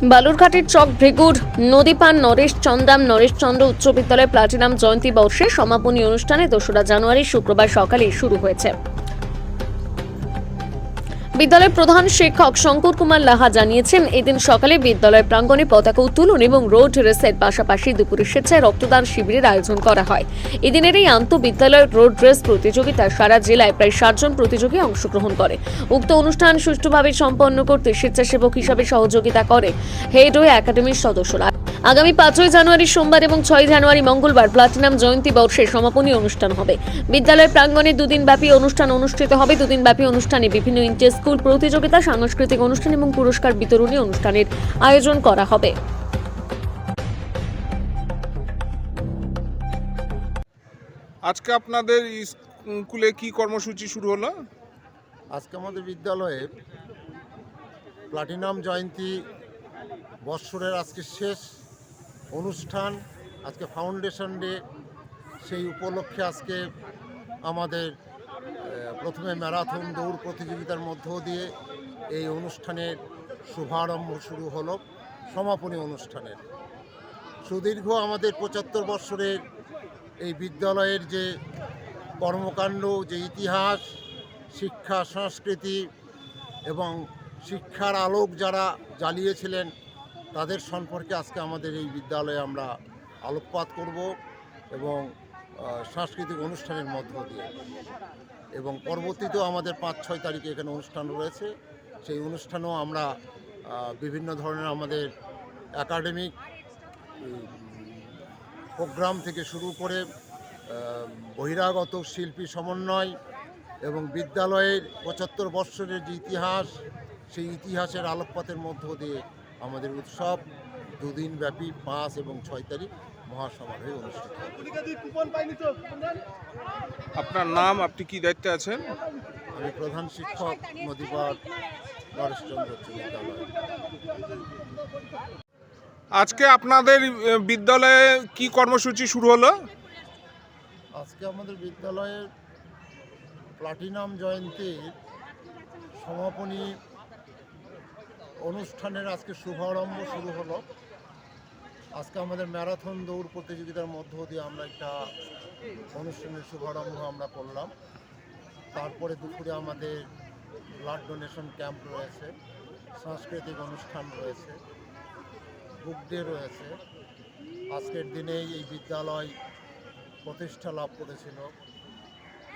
বালুরঘাটের চক ভৃগুর নদীপান নরেশচন্দ্র উচ্চ বিদ্যালয় প্লাটিনাম জয়ন্তী বর্ষে সমাপনী অনুষ্ঠানে 2রা জানুয়ারি শুক্রবার সকালে শুরু হয়েছে। বিদ্যালয়ের প্রধান শিক্ষক শঙ্কর কুমার লাহা জানিয়েছেন, এদিন সকালে বিদ্যালয় প্রাঙ্গণে পতাকা উত্তোলন এবং রোড রেসের পাশাপাশি দুপুরে স্বেচ্ছায় রক্তদান শিবিরের আয়োজন করা হয়। এদিনের এই আন্তঃবিদ্যালয় রোড রেস প্রতিযোগিতায় সারা জেলায় প্রায় 60 জন প্রতিযোগী অংশগ্রহণ করে। উক্ত অনুষ্ঠান সুষ্ঠুভাবে সম্পন্ন করতে স্বেচ্ছাসেবক হিসাবে সহযোগিতা করে হেডওয়ে একাডেমির সদস্যরা। আগামী 5ই জানুয়ারি সোমবার এবং 6 জানুয়ারি মঙ্গলবার প্লাটিনাম জয়ন্তী বর্ষে সমাপনী অনুষ্ঠান হবে। বিদ্যালয় প্রাঙ্গণে দুদিনব্যাপী অনুষ্ঠান অনুষ্ঠিত হবে। দুদিনব্যাপী অনুষ্ঠানে বিভিন্ন ইন্টার স্কুল প্রতিযোগিতা, সাংস্কৃতিক অনুষ্ঠান এবং পুরস্কার বিতরণী অনুষ্ঠানের আয়োজন করা হবে। আজকে আপনাদের স্কুলে কি কর্মসূচি শুরু হলো? আজকে আমাদের বিদ্যালয়ে প্লাটিনাম জয়ন্তী বৎসরের আজকে শেষ অনুষ্ঠান, আজকে ফাউন্ডেশন ডে। সেই উপলক্ষে আজকে আমাদের প্রথমে ম্যারাথন দৌড় প্রতিযোগিতার মধ্য দিয়ে এই অনুষ্ঠানের শুভারম্ভ শুরু হলো সমাপনী অনুষ্ঠানের। সুদীর্ঘ আমাদের 75 বৎসরের এই বিদ্যালয়ের যে কর্মকাণ্ড, যে ইতিহাস, শিক্ষা, সংস্কৃতি এবং শিক্ষার আলোক যারা জ্বালিয়েছিলেন তাদের সম্পর্কে আজকে আমাদের এই বিদ্যালয়ে আমরা আলোকপাত করব এবং সাংস্কৃতিক অনুষ্ঠানের মধ্য দিয়ে, এবং পরবর্তীতেও আমাদের 5-6 তারিখে এখানে অনুষ্ঠান রয়েছে। সেই অনুষ্ঠানেও আমরা বিভিন্ন ধরনের আমাদের একাডেমিক প্রোগ্রাম থেকে শুরু করে বহিরাগত শিল্পী সমন্বয় এবং বিদ্যালয়ের 75 বৎসরের যে ইতিহাস, সেই ইতিহাসের আলোকপাতের মধ্য দিয়ে আমাদের উৎসব দুদিনব্যাপী 5 এবং 6 তারিখ মহাসমারোহে অনুষ্ঠিত হবে। আপনার নাম, আপনি কি দায়িত্বে আছেন? আমি প্রধান শিক্ষক, নদীপাড় নরেশচন্দ্র উচ্চ বিদ্যালয়। আজকে আপনাদের বিদ্যালয়ে কি কর্মসূচি শুরু হলো? আজকে আমাদের বিদ্যালয়ের প্লাটিনাম জয়ন্তীর সমাপনী অনুষ্ঠানের আজকে শুভারম্ভ শুরু হলো। আজকে আমাদের ম্যারাথন দৌড় প্রতিযোগিতার মধ্য দিয়ে আমরা একটা অনুষ্ঠানের শুভারম্ভ আমরা করলাম। তারপরে দুপুরে আমাদের ব্লাড ডোনেশন ক্যাম্প রয়েছে, সাংস্কৃতিক অনুষ্ঠান রয়েছে, বুক ডে রয়েছে। আজকের দিনেই এই বিদ্যালয় প্রতিষ্ঠা লাভ করেছিল।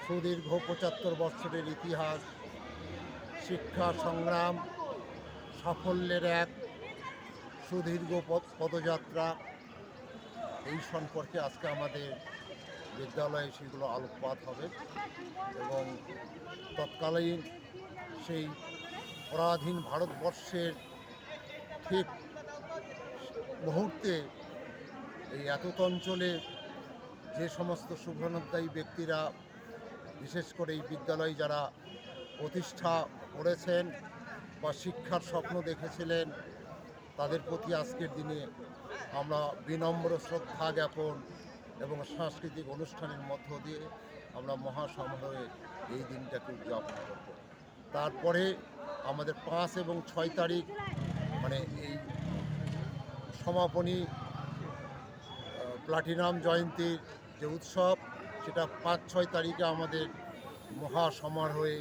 সুদীর্ঘ 75 বৎসরের ইতিহাস, শিক্ষা সংগ্রাম, সাফল্যের এক সুদীর্ঘ পদযাত্রা, এই সম্পর্কে আজকে আমাদের বিদ্যালয়ে সেগুলো আলোকপাত হবে এবং তৎকালীন সেই পরাধীন ভারতবর্ষের ঠিক মুহূর্তে এই এতদ অঞ্চলে যে সমস্ত শুভনোদ্দায়ী ব্যক্তিরা, বিশেষ করে এই বিদ্যালয় যারা প্রতিষ্ঠা করেছেন বা শিক্ষার স্বপ্ন দেখেছিলেন, তাদের প্রতি আজকের দিনে আমরা বিনম্র শ্রদ্ধা জ্ঞাপন এবং সাংস্কৃতিক অনুষ্ঠানের মধ্য দিয়ে আমরা মহাসমারোহে এই দিনটাকে উদযাপন করব। তারপরে আমাদের 5 এবং 6 তারিখ মানে এই সমাপনী প্লাটিনাম জয়ন্তীর যে উৎসব, সেটা 5-6 তারিখে আমাদের মহাসমারোহে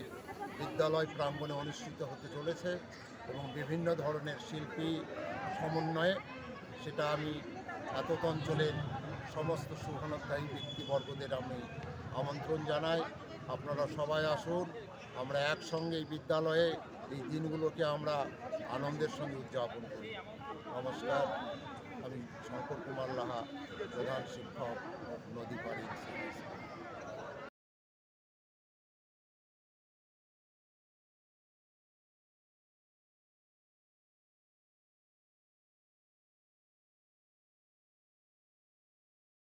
বিদ্যালয় প্রাঙ্গণে অনুষ্ঠিত হতে চলেছে এবং বিভিন্ন ধরনের শিল্পী সমন্বয়ে সেটা আমি এতদ অঞ্চলের সমস্ত শুভনোদ্দায়ী ব্যক্তিবর্গদের আমি আমন্ত্রণ জানাই। আপনারা সবাই আসুন, আমরা একসঙ্গে এই বিদ্যালয়ে এই দিনগুলোকে আমরা আনন্দের সঙ্গে উদযাপন করি। নমস্কার, আমি শঙ্কর কুমার লাহা, প্রধান শিক্ষক, নদীপাড়ি।